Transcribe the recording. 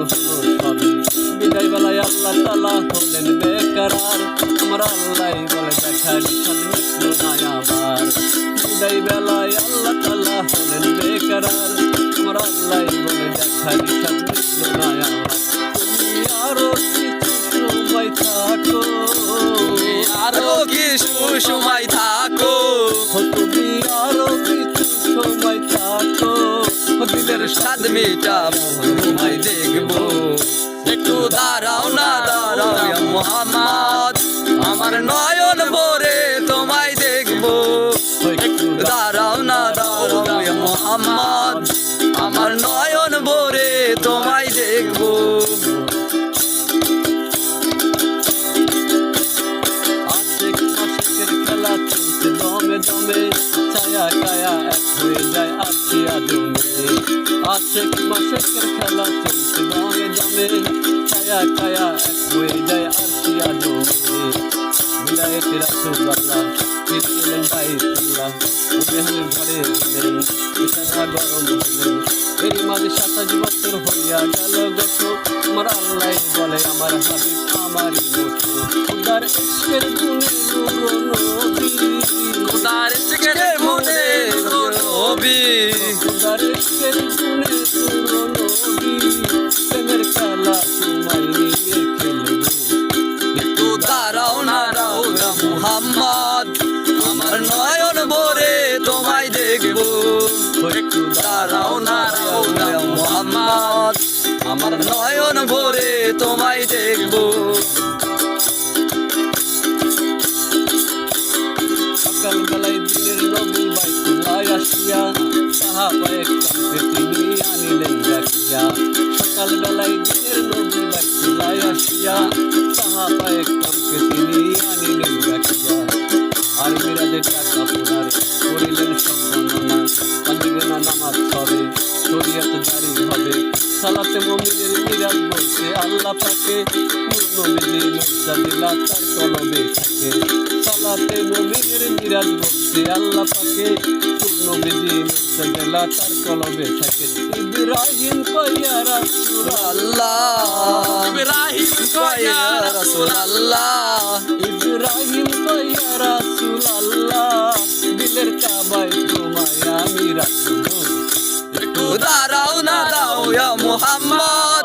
হলো সবই। বিদায় বেলায় আল্লাহ তাআলা হলেন বেকরার, আমার আল্লাহ বলে দেখা নিশাদ মিটলো না আবার। বিদায় বেলায় আল্লাহ তাআলা হলেন বেকরার, আমার আল্লাহ বলে দেখা নিশাদ মিটলো না আবার। তুমি আরো কিছু সময় থাকো, আরো কিছু সময় থাকো, তুমি আরো কিছু সময় থাকো, দিলের স্বাদ মিটাবো তোমায় দেখবো। একটু দাঁড়াও না দাঁড়াও ইয়া মুহাম্মদ, আমার নয়ন ভরে তোমায় দেখবো। একটু দাঁড়াও না দাঁড়াও ইয়া মুহাম্মদ, আমার নয়ন ভরে তোমায় দেখবো। আশেক মাশেকের খেলা চলছে দমে দমে, ছায়া কায়া এক হয়ে যায় আশিয়া জমে। আশেক মাশেকের খেলা চলছে দমে দমে, ছায়া কায়া এক হয়ে যায় আশিয়া জমে। বিদায়েতে রাসূলুল্লাহ ফিরে এলেন বাইতুল্লাহ, মেহনের ঘরে এলেন বিছানা গরম হলেন। এর মাঝে 27 বছর হইয়া গেল গত, আমার আল্লাহ বলে আমার হাবিব আমারই মতো। খুদার ইশকের গুণে নূর নবী, খোদার ইশকের মনে নবী, খুদার ইশকের গুণে নূর নবী, প্রেমের খেলা তোমায় নিয়ে খেলবো। একটু দাঁড়াও না দাঁড়াও ইয়া মুহাম্মদ, আমার নয়ন ভরে তোমায় দেখবো। একটু দাঁড়াও না দাঁড়াও ইয়া মুহাম্মদ, আমার নয়ন ভরে তোমায় দেখবো। সকাল বেলায় দিনের নবী বাইতুল্লাহ আসিয়া, সাহাবায়ে কেরামকে তিনি আনিলেন ডাকিয়া। সকাল বেলায় দিনের নবী বাইতুল্লাহ আসিয়া, সাহাবায়ে কেরামকে তিনি আনিলেন ডাকিয়া। আর মিরাজের টাকা পোড়ার করিলেন সব বর্ণনা, কাঁদিবে না নামাজ হবে, শরীয়ত জারি হবে। সালাতে মুমিনের মিরাজ বলছে আল্লাহ পাকে, নূর নবীজি নূরজামিলা তার কলবে থাকে। সালাতে মুমিনের মিরাজ বলছে আল্লাহ পাকে, নূর নবীজি নূরজামিলা তার কলবে থাকে। ইব্রাহিম কয়া রাসূলুল্লাহ, ইব্রাহিম কয়া রাসূলুল্লাহ, ইব্রাহিম কয়া রাসূলুল্লাহ, দিলের কাবায় তোমায় আমি রাখবো। একটু দাঁড়াও না দাঁড়াও ইয়া মুহাম্মদ,